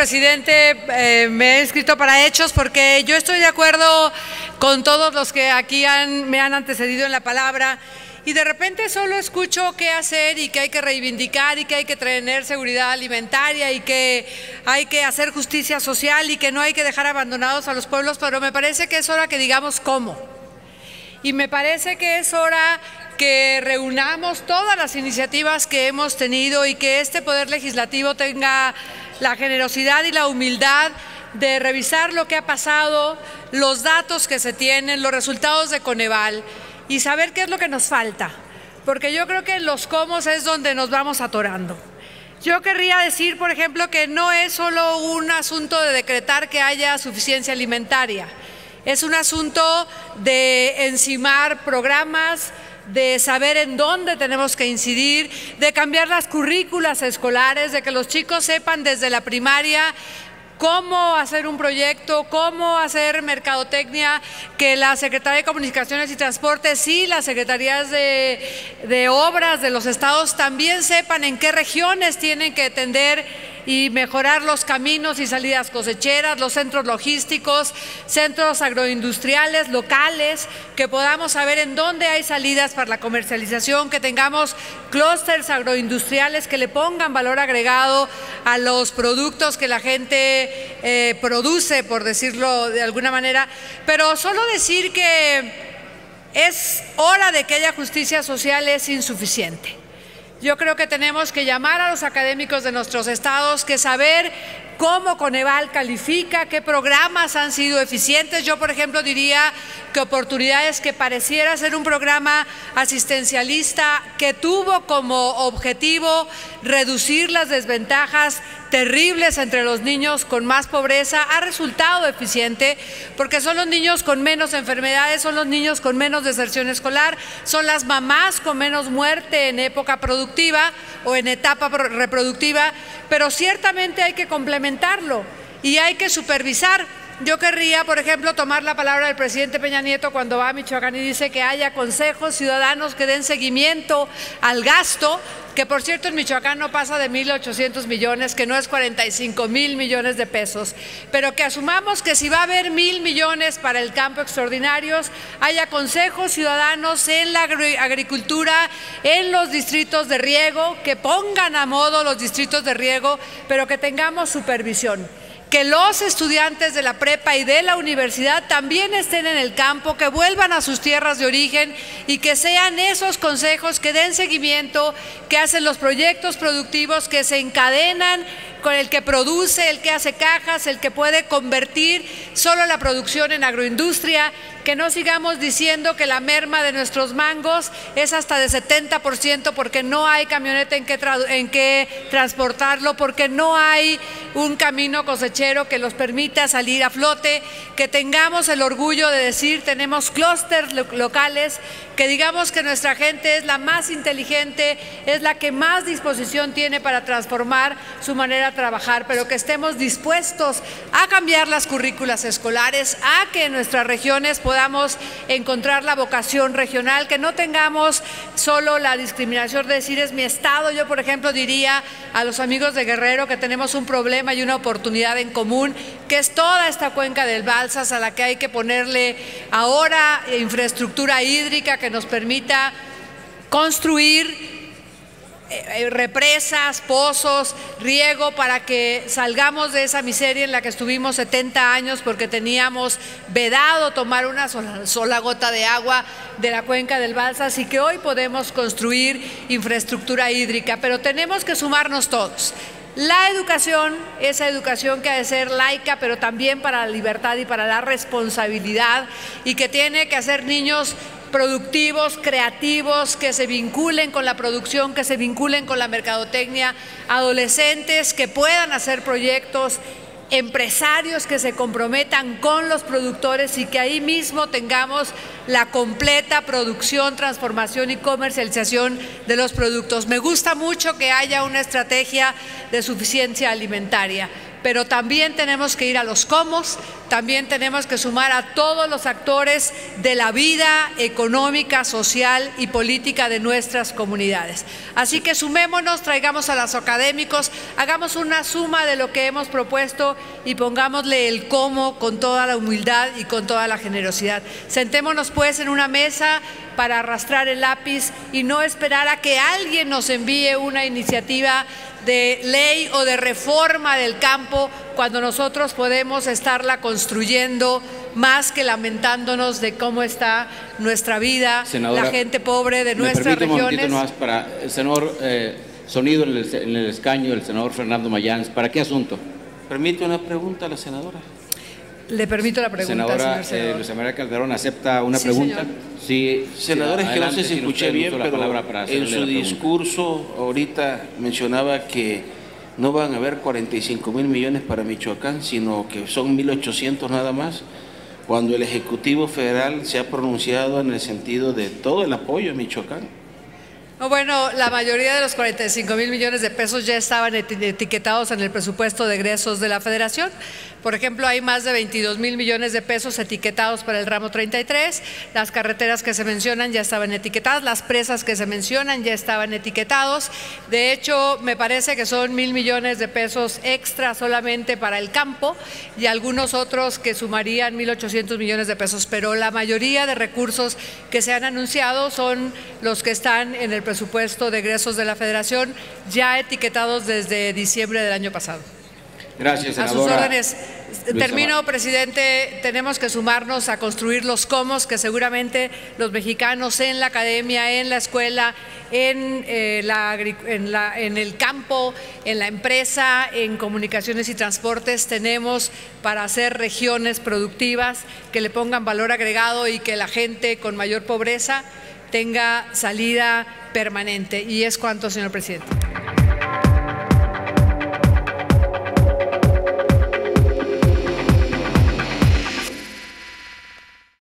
presidente, me he inscrito para hechos porque yo estoy de acuerdo con todos los que aquí me han antecedido en la palabra y de repente solo escucho qué hacer y que hay que reivindicar y que hay que tener seguridad alimentaria y que hay que hacer justicia social y que no hay que dejar abandonados a los pueblos, pero me parece que es hora que digamos cómo. Y me parece que es hora que reunamos todas las iniciativas que hemos tenido y que este Poder Legislativo tenga la generosidad y la humildad de revisar lo que ha pasado, los datos que se tienen, los resultados de Coneval y saber qué es lo que nos falta, porque yo creo que en los cómo es donde nos vamos atorando. Yo querría decir, por ejemplo, que no es solo un asunto de decretar que haya suficiencia alimentaria, es un asunto de encimar programas, de saber en dónde tenemos que incidir, de cambiar las currículas escolares, de que los chicos sepan desde la primaria cómo hacer un proyecto, cómo hacer mercadotecnia, que la Secretaría de Comunicaciones y Transportes y las secretarías de obras de los estados también sepan en qué regiones tienen que atender y mejorar los caminos y salidas cosecheras, los centros logísticos, centros agroindustriales locales, que podamos saber en dónde hay salidas para la comercialización, que tengamos clústeres agroindustriales que le pongan valor agregado a los productos que la gente produce, por decirlo de alguna manera, pero solo decir que es hora de que haya justicia social es insuficiente. Yo creo que tenemos que llamar a los académicos de nuestros estados, que saber cómo Coneval califica, qué programas han sido eficientes. Yo, por ejemplo, diría que Oportunidades, que pareciera ser un programa asistencialista que tuvo como objetivo reducir las desventajas terribles entre los niños con más pobreza, ha resultado eficiente porque son los niños con menos enfermedades, son los niños con menos deserción escolar, son las mamás con menos muerte en época productiva o en etapa reproductiva, pero ciertamente hay que complementarlo y hay que supervisar. Yo querría, por ejemplo, tomar la palabra del presidente Peña Nieto cuando va a Michoacán y dice que haya consejos ciudadanos que den seguimiento al gasto, que por cierto en Michoacán no pasa de 1,800 millones, que no es 45,000 millones de pesos, pero que asumamos que si va a haber 1,000 millones para el campo extraordinarios, haya consejos ciudadanos en la agricultura, en los distritos de riego, que pongan a modo los distritos de riego, pero que tengamos supervisión. Que los estudiantes de la prepa y de la universidad también estén en el campo, que vuelvan a sus tierras de origen y que sean esos consejos que den seguimiento, que hacen los proyectos productivos, que se encadenan con el que produce, el que hace cajas, el que puede convertir solo la producción en agroindustria, que no sigamos diciendo que la merma de nuestros mangos es hasta de 70% porque no hay camioneta en que transportarlo, porque no hay un camino cosechero que los permita salir a flote, que tengamos el orgullo de decir tenemos clústeres locales, que digamos que nuestra gente es la más inteligente, es la que más disposición tiene para transformar su manera de trabajar, pero que estemos dispuestos a cambiar las currículas escolares, a que en nuestras regiones podamos encontrar la vocación regional, que no tengamos solo la discriminación de decir es mi estado. Yo, por ejemplo, diría a los amigos de Guerrero que tenemos un problema y una oportunidad en común, que es toda esta cuenca del Balsas a la que hay que ponerle ahora infraestructura hídrica que nos permita construir represas, pozos, riego, para que salgamos de esa miseria en la que estuvimos 70 años porque teníamos vedado tomar una sola gota de agua de la cuenca del Balsas y que hoy podemos construir infraestructura hídrica, pero tenemos que sumarnos todos. La educación, esa educación que ha de ser laica, pero también para la libertad y para la responsabilidad, y que tiene que hacer niños productivos, creativos, que se vinculen con la producción, que se vinculen con la mercadotecnia, adolescentes que puedan hacer proyectos, empresarios que se comprometan con los productores y que ahí mismo tengamos la completa producción, transformación y comercialización de los productos. Me gusta mucho que haya una estrategia de suficiencia alimentaria, pero también tenemos que ir a los cómo, también tenemos que sumar a todos los actores de la vida económica, social y política de nuestras comunidades. Así que sumémonos, traigamos a los académicos, hagamos una suma de lo que hemos propuesto y pongámosle el cómo con toda la humildad y con toda la generosidad. Sentémonos pues en una mesa para arrastrar el lápiz y no esperar a que alguien nos envíe una iniciativa de ley o de reforma del campo cuando nosotros podemos estarla construyendo más que lamentándonos de cómo está nuestra vida, senadora, la gente pobre de nuestras regiones. Más para el senador Sonido en el escaño, el senador Fernando Mayans. ¿Para qué asunto? ¿Permite una pregunta a la senadora? Le permito la pregunta, senadora, señor senador. Luisa María Calderón, ¿acepta una pregunta? Señor. Sí, senadora, es que no sé si escuché bien, pero en su discurso ahorita mencionaba que no van a haber 45,000 millones para Michoacán, sino que son 1,800 nada más, cuando el Ejecutivo Federal se ha pronunciado en el sentido de todo el apoyo a Michoacán. Bueno, la mayoría de los 45,000 millones de pesos ya estaban etiquetados en el presupuesto de egresos de la Federación. Por ejemplo, hay más de 22,000 millones de pesos etiquetados para el ramo 33, las carreteras que se mencionan ya estaban etiquetadas, las presas que se mencionan ya estaban etiquetados. De hecho, me parece que son 1,000 millones de pesos extra solamente para el campo y algunos otros que sumarían 1,800 millones de pesos, pero la mayoría de recursos que se han anunciado son los que están en el presupuesto de egresos de la Federación ya etiquetados desde diciembre del año pasado. Gracias, senadora. A sus órdenes. Termino, presidente. Tenemos que sumarnos a construir los comos que seguramente los mexicanos en la academia, en la escuela, en el campo, en la empresa, en comunicaciones y transportes tenemos para hacer regiones productivas que le pongan valor agregado y que la gente con mayor pobreza tenga salida permanente. Y es cuanto, señor presidente.